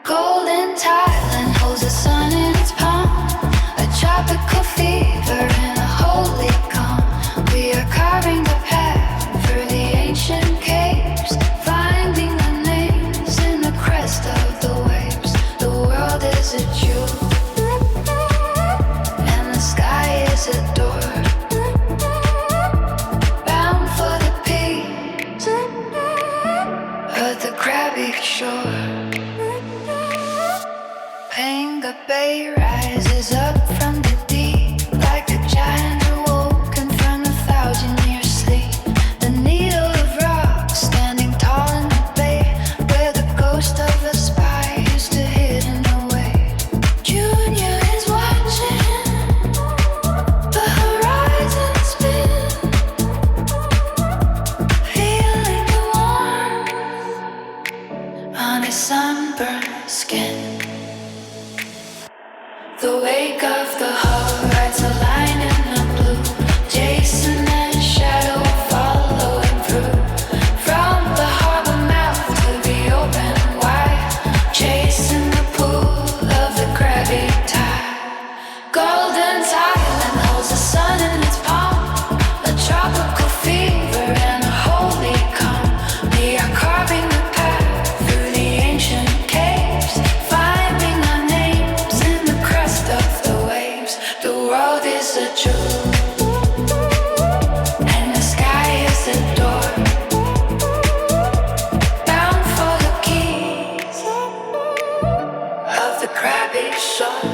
Golden Thailand holds the sun in its palm, a tropical fever and a holy calm. We are carving the path through the ancient caves, finding the names in the crest of the waves. The world is a jewel, and the sky is a door, bound for the peaks of the crabby shore. Panga Bay rises up from the deep like a giant awoken from a 1,000-year sleep. The needle of rock standing tall in the bay where the ghost of a spy used to hidden away. Junior is watching the horizon spin, feeling the warmth on his sunburned skin. wake of the hull rides a line in the blue. Jason and Shadow following through. From the harbor mouth to the open wide, chasing the pool of the crabby tide. Golden Thailand holds the sun in its palm. A tropical fever and a holy calm. We are carving the path through the ancient caves, finding our names in the crest of the waves. The world is a jewel, and the sky is a door, bound for the keys of the crabby shore.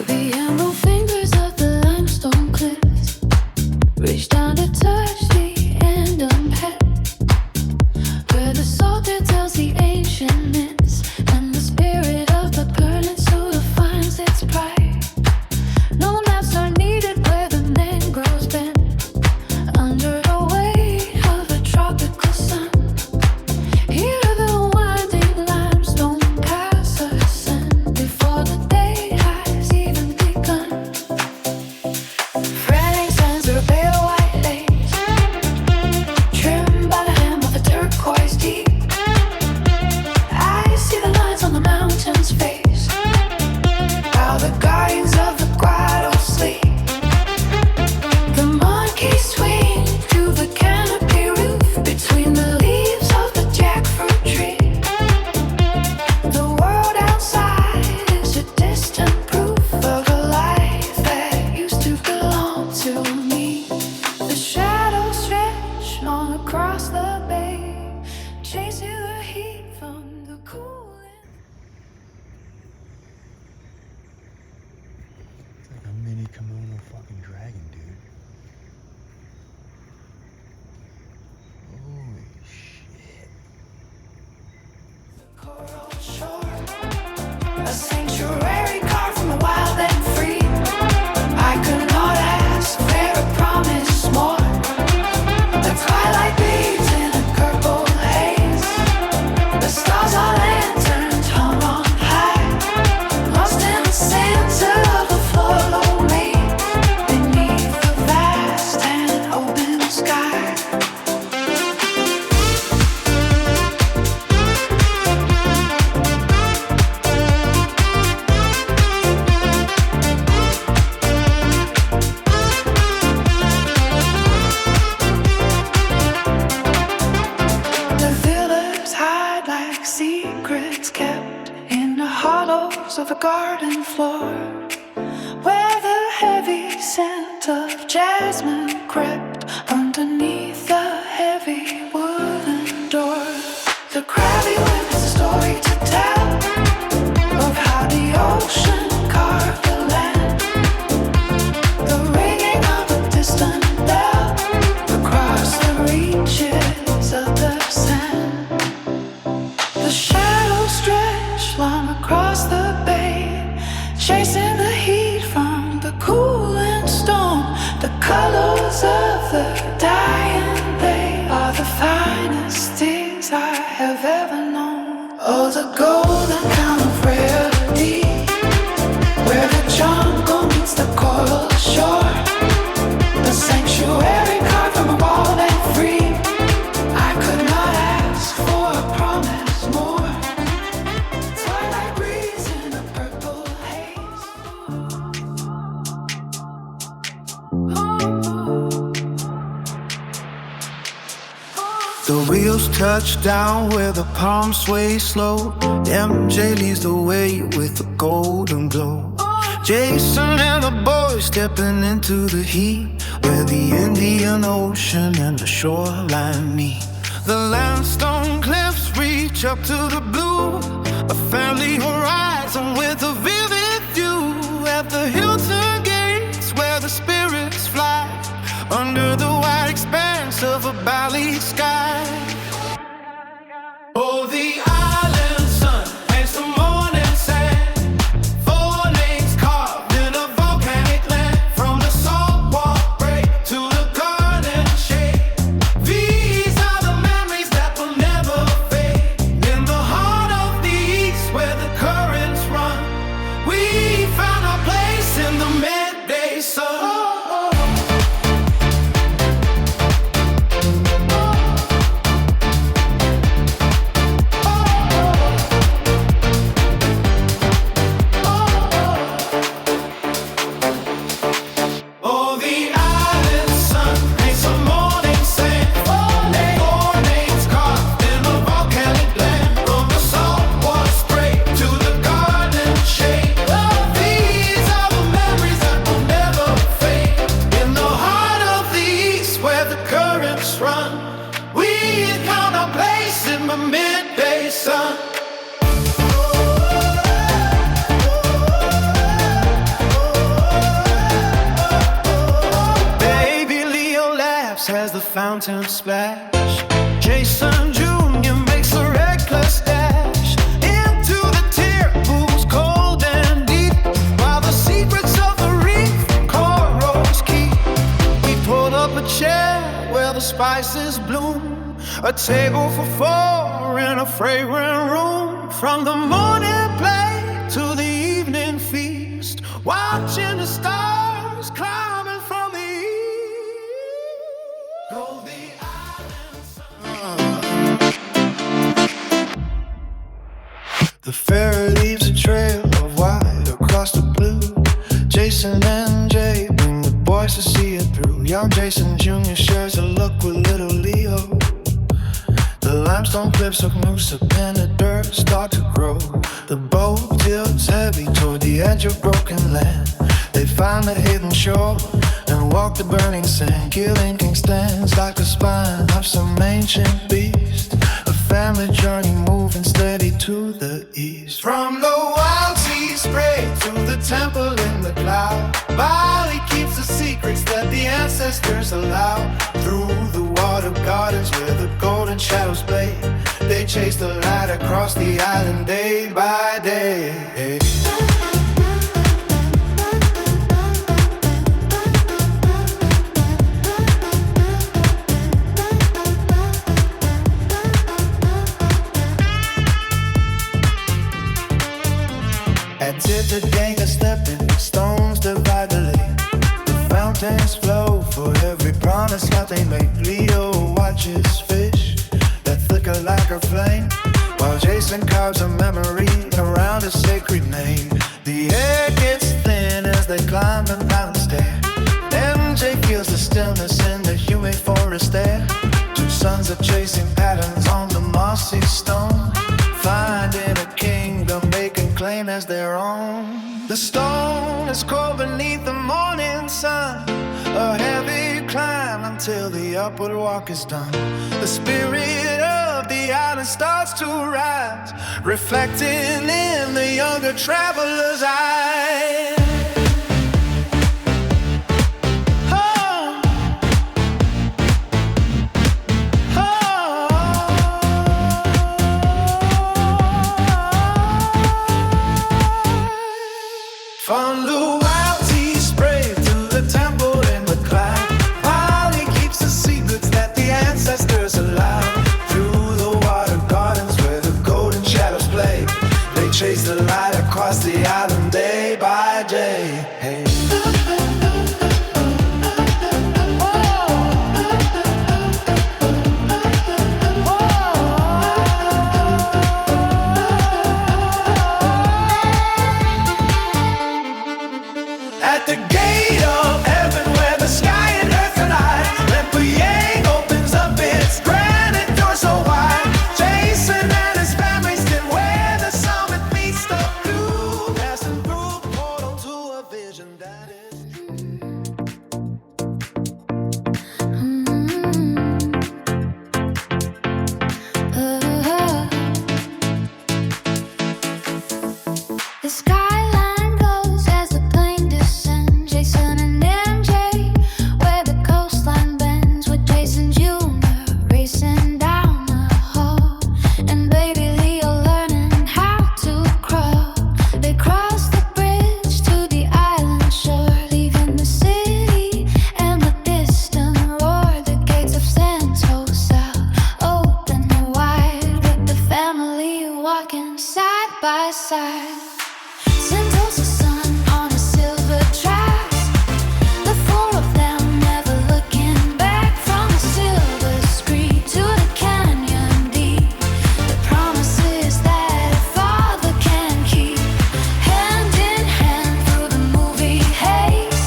The emerald fingers of the limestone cliffs reach down to touch the end unpacked, where the salter tells the ancient myths, and the spirit of the burning soda finds its pride. No maps are needed where the mangroves bend under the weight of a tropical sun. Hear the winding limestone paths ascend before the day has even begun. Frantic sands are pale white lace, trimmed by the hem of a turquoise deep. I see the lines on the mountain's face, how the guardians of the grotto sleep. The monkeys swing through the canopy roof between the leaves of the jackfruit tree. The world outside is a distant proof of a life that used to belong to me. The shadows stretch on across the bay, chasing the heat from the cooling. It's like a mini kimono fucking dragon, dude. Holy shit. Coral shore, a sanctuary carved from the wild and free. I could not ask for a promise more. The twilight beats in a purple haze. The stars are lanterns hung on high, lost in the center of the floor below me, beneath the vast and open sky. The villas hide like secrets kept in the hollows of a garden floor, where the heavy scent of jasmine crept underneath the heavy wooden door. The crabby wind has a story to tell of how the ocean carved the land. The ringing of a distant bell across the reaches of the sand. The shadows stretch long across the bay, chasing the heat from the cooling storm. The colors of the dying, they are the finest things I have ever known. Oh, the golden kind of rarity, where the jungle meets the coral shore. The sanctuary carved from a wild and free. I could not ask for a promise more. Twilight breeze in a purple haze. The wheels touch down where the palms sway slow. MJ leads the way with the golden glow. Jason and the boys stepping into the heat, where the Indian Ocean and the shoreline meet. The limestone cliffs reach up to the blue, Jason. Baby Leo laughs as the fountain splash. Jason Jr. makes a reckless dash into the tear pools cold and deep, while the secrets of the reef corals keep. We pulled up a chair where the spices bloom, a table for four in a fragrant room. From the morning play to the evening feast, watching the stars climbing from the east. Go the The ferry leaves a trail of white across the blue. Jason and Jay bring the boys to see it through. Young Jason Jr. shares a look with little Leo. The limestone cliffs look moose up and the dirt start to grow. The boat tilts heavy toward the edge of broken land. They find the hidden shore and walk the burning sand. Killing King stands like the spine of some ancient beast. A family journey moving steady to the east. From the wild sea spray to the temple in the cloud, Bali keeps the secrets that the ancestors allow. Through the water gardens where the golden shadows play, they chase the light across the island day by day. At it the gang are stepping, stones divide the lake. The fountains flow for every promise that they make. Leo watches fish that flicker like a flame, while Jason carves a memory around a sacred name. The air gets thin as they climb the mountain stair. MJ feels the stillness in the humid forest air. Two suns are chasing patterns on the mossy stone, finding a kingdom they can claim as their own. The stone is cold beneath the morning sun, a heavy climb until the upward walk is done. The spirit of the island starts to rise, reflecting in the younger traveler's eyes. From the wild sea spray to the temple in the cloud, Bali keeps the secrets that the ancestors allow. Through the water gardens where the golden shadows play, they chase the light across the island day by day. Hey. At the gate of heaven where the sky and earth collide, Yang opens up its granite door so wide. Jason and his family stand where the summit meets the blue, passing through the portal to a vision that is The skyline glows as the plane descends. Jason and MJ, where the coastline bends, with Jason Jr. racing down the hall, and baby Leo learning how to crawl. They cross the bridge to the island shore, leaving the city and the distant roar. The gates of Sentosa open wide, with the family walking side by side. Sentosa sun on a silver tracks, the four of them never looking back. From the silver screen to the canyon deep, the promises that a father can keep. Hand in hand through the movie haze,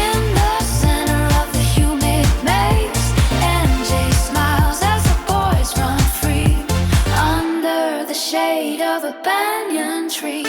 in the center of the humid maze, MJ smiles as the boys run free under the shade of a banyan tree.